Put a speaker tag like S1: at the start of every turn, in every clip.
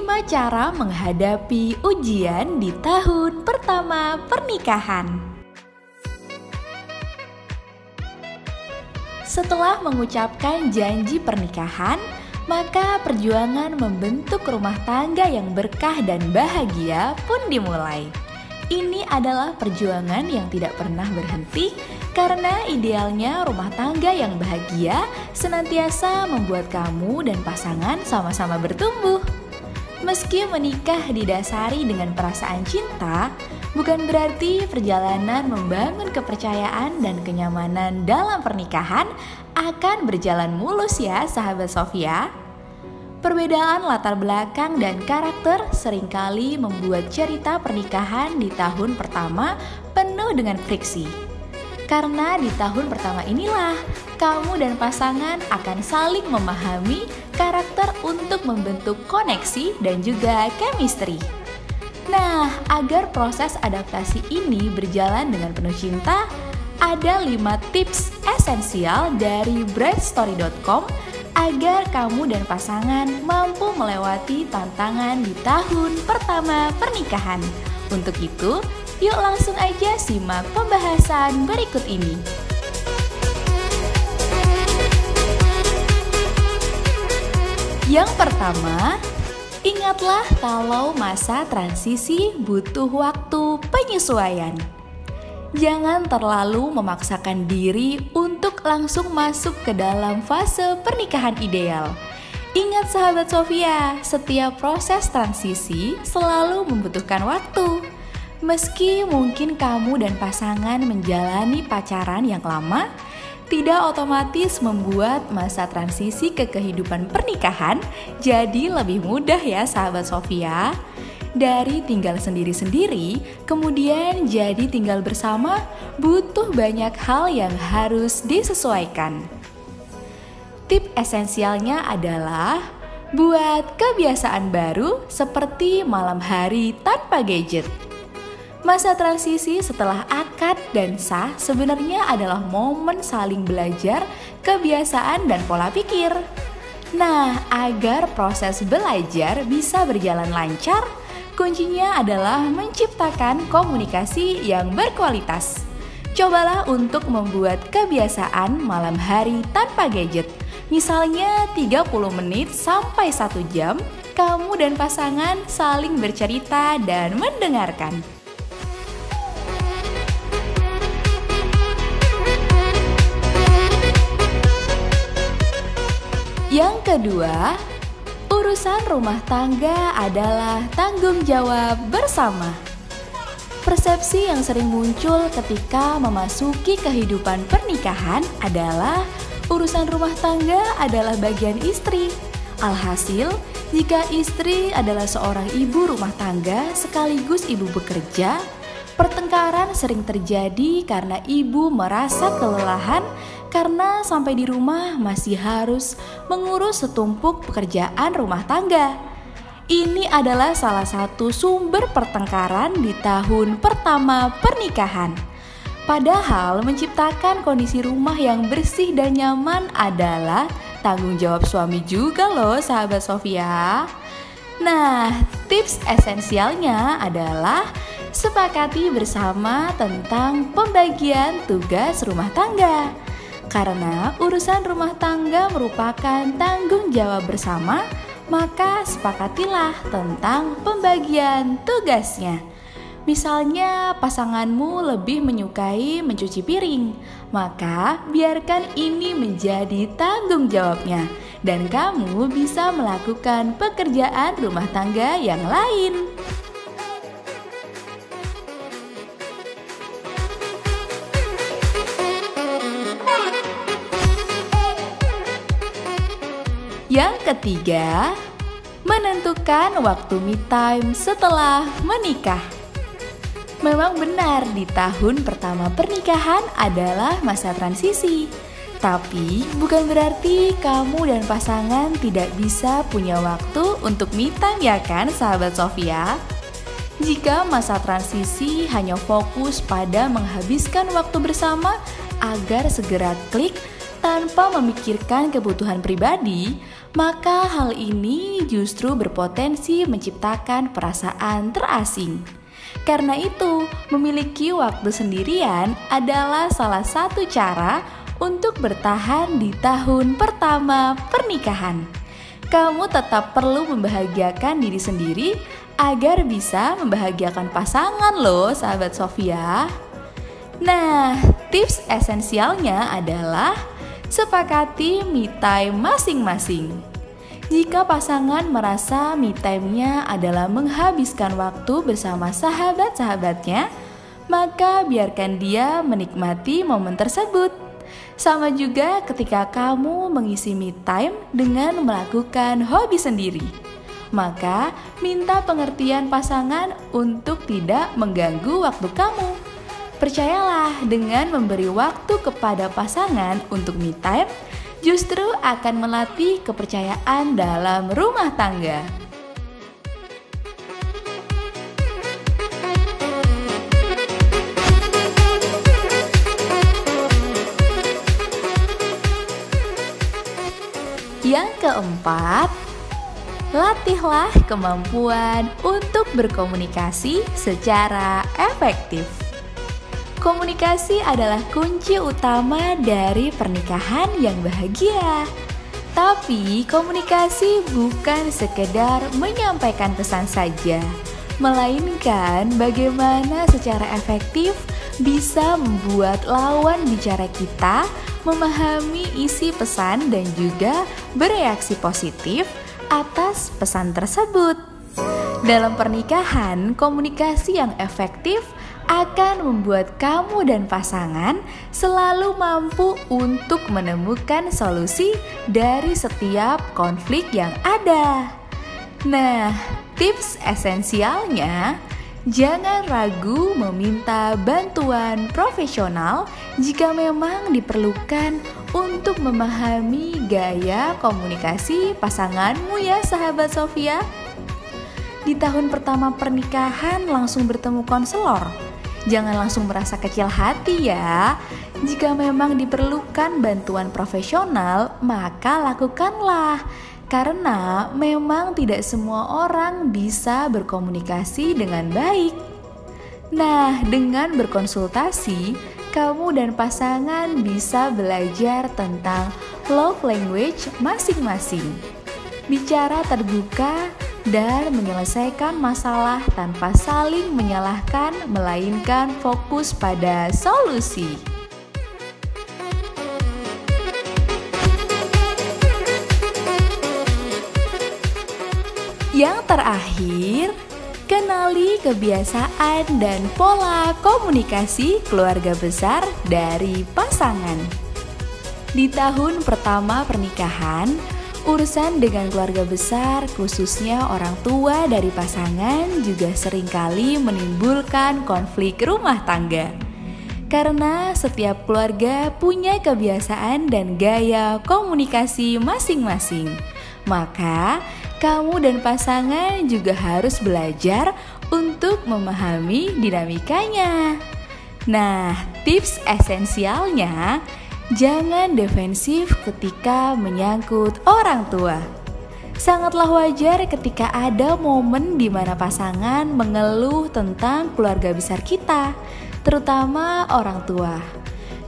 S1: 5 cara menghadapi ujian di tahun pertama pernikahan. Setelah mengucapkan janji pernikahan, maka perjuangan membentuk rumah tangga yang berkah dan bahagia pun dimulai. Ini adalah perjuangan yang tidak pernah berhenti karena idealnya rumah tangga yang bahagia senantiasa membuat kamu dan pasangan sama-sama bertumbuh. Meski menikah didasari dengan perasaan cinta, bukan berarti perjalanan membangun kepercayaan dan kenyamanan dalam pernikahan akan berjalan mulus ya sahabat Sofia. Perbedaan latar belakang dan karakter seringkali membuat cerita pernikahan di tahun pertama penuh dengan friksi. Karena di tahun pertama inilah kamu dan pasangan akan saling memahami karakter untuk membentuk koneksi dan juga chemistry. Nah, agar proses adaptasi ini berjalan dengan penuh cinta, ada 5 tips esensial dari brightstory.com agar kamu dan pasangan mampu melewati tantangan di tahun pertama pernikahan. Untuk itu, yuk langsung aja simak pembahasan berikut ini. Yang pertama, ingatlah kalau masa transisi butuh waktu penyesuaian. Jangan terlalu memaksakan diri untuk langsung masuk ke dalam fase pernikahan ideal. Ingat sahabat Sofia, setiap proses transisi selalu membutuhkan waktu. Meski mungkin kamu dan pasangan menjalani pacaran yang lama, tidak otomatis membuat masa transisi ke kehidupan pernikahan jadi lebih mudah ya sahabat Sofia. Dari tinggal sendiri-sendiri, kemudian jadi tinggal bersama, butuh banyak hal yang harus disesuaikan. Tip esensialnya adalah buat kebiasaan baru seperti malam hari tanpa gadget. Masa transisi setelah akad dan sah sebenarnya adalah momen saling belajar kebiasaan dan pola pikir. Nah, agar proses belajar bisa berjalan lancar, kuncinya adalah menciptakan komunikasi yang berkualitas. Cobalah untuk membuat kebiasaan malam hari tanpa gadget. Misalnya 30 menit sampai 1 jam, kamu dan pasangan saling bercerita dan mendengarkan. Yang kedua, urusan rumah tangga adalah tanggung jawab bersama. Persepsi yang sering muncul ketika memasuki kehidupan pernikahan adalah urusan rumah tangga adalah bagian istri. Alhasil, jika istri adalah seorang ibu rumah tangga sekaligus ibu bekerja, pertengkaran sering terjadi karena ibu merasa kelelahan karena sampai di rumah masih harus mengurus setumpuk pekerjaan rumah tangga. Ini adalah salah satu sumber pertengkaran di tahun pertama pernikahan. Padahal menciptakan kondisi rumah yang bersih dan nyaman adalah tanggung jawab suami juga loh sahabat Sofia. Nah, tips esensialnya adalah sepakati bersama tentang pembagian tugas rumah tangga. Karena urusan rumah tangga merupakan tanggung jawab bersama, maka sepakatilah tentang pembagian tugasnya. Misalnya pasanganmu lebih menyukai mencuci piring, maka biarkan ini menjadi tanggung jawabnya dan kamu bisa melakukan pekerjaan rumah tangga yang lain. Yang ketiga, menentukan waktu me time setelah menikah. Memang benar di tahun pertama pernikahan adalah masa transisi. Tapi bukan berarti kamu dan pasangan tidak bisa punya waktu untuk me time ya kan sahabat Sofia? Jika masa transisi hanya fokus pada menghabiskan waktu bersama agar segera klik tanpa memikirkan kebutuhan pribadi, maka hal ini justru berpotensi menciptakan perasaan terasing. Karena itu, memiliki waktu sendirian adalah salah satu cara untuk bertahan di tahun pertama pernikahan. Kamu tetap perlu membahagiakan diri sendiri agar bisa membahagiakan pasangan loh, sahabat Sofia. Nah, tips esensialnya adalah sepakati me time masing-masing. Jika pasangan merasa me time-nya adalah menghabiskan waktu bersama sahabat-sahabatnya, maka biarkan dia menikmati momen tersebut. Sama juga ketika kamu mengisi me time dengan melakukan hobi sendiri. Maka minta pengertian pasangan untuk tidak mengganggu waktu kamu. Percayalah, dengan memberi waktu kepada pasangan untuk me time, justru akan melatih kepercayaan dalam rumah tangga. Yang keempat, latihlah kemampuan untuk berkomunikasi secara efektif. Komunikasi adalah kunci utama dari pernikahan yang bahagia. Tapi komunikasi bukan sekedar menyampaikan pesan saja, melainkan bagaimana secara efektif bisa membuat lawan bicara kita memahami isi pesan dan juga bereaksi positif atas pesan tersebut. Dalam pernikahan, komunikasi yang efektif akan membuat kamu dan pasangan selalu mampu untuk menemukan solusi dari setiap konflik yang ada. Nah, tips esensialnya, jangan ragu meminta bantuan profesional jika memang diperlukan untuk memahami gaya komunikasi pasanganmu ya, sahabat Sofia. Di tahun pertama pernikahan langsung bertemu konselor. Jangan langsung merasa kecil hati ya. Jika memang diperlukan bantuan profesional, maka lakukanlah. Karena memang tidak semua orang bisa berkomunikasi dengan baik. Nah, dengan berkonsultasi, kamu dan pasangan bisa belajar tentang love language masing-masing. Bicara terbuka dan menyelesaikan masalah tanpa saling menyalahkan, melainkan fokus pada solusi. Yang terakhir, kenali kebiasaan dan pola komunikasi keluarga besar dari pasangan. Di tahun pertama pernikahan, urusan dengan keluarga besar, khususnya orang tua dari pasangan, juga seringkali menimbulkan konflik rumah tangga. Karena setiap keluarga punya kebiasaan dan gaya komunikasi masing-masing, maka kamu dan pasangan juga harus belajar untuk memahami dinamikanya. Nah, tips esensialnya, jangan defensif ketika menyangkut orang tua. Sangatlah wajar ketika ada momen di mana pasangan mengeluh tentang keluarga besar kita, terutama orang tua.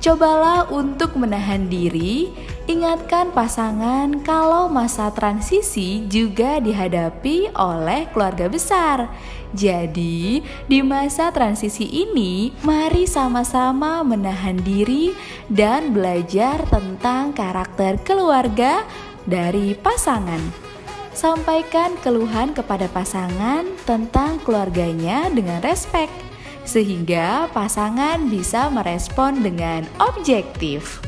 S1: Cobalah untuk menahan diri, ingatkan pasangan kalau masa transisi juga dihadapi oleh keluarga besar. Jadi, di masa transisi ini, mari sama-sama menahan diri dan belajar tentang karakter keluarga dari pasangan. Sampaikan keluhan kepada pasangan tentang keluarganya dengan respek, sehingga pasangan bisa merespon dengan objektif.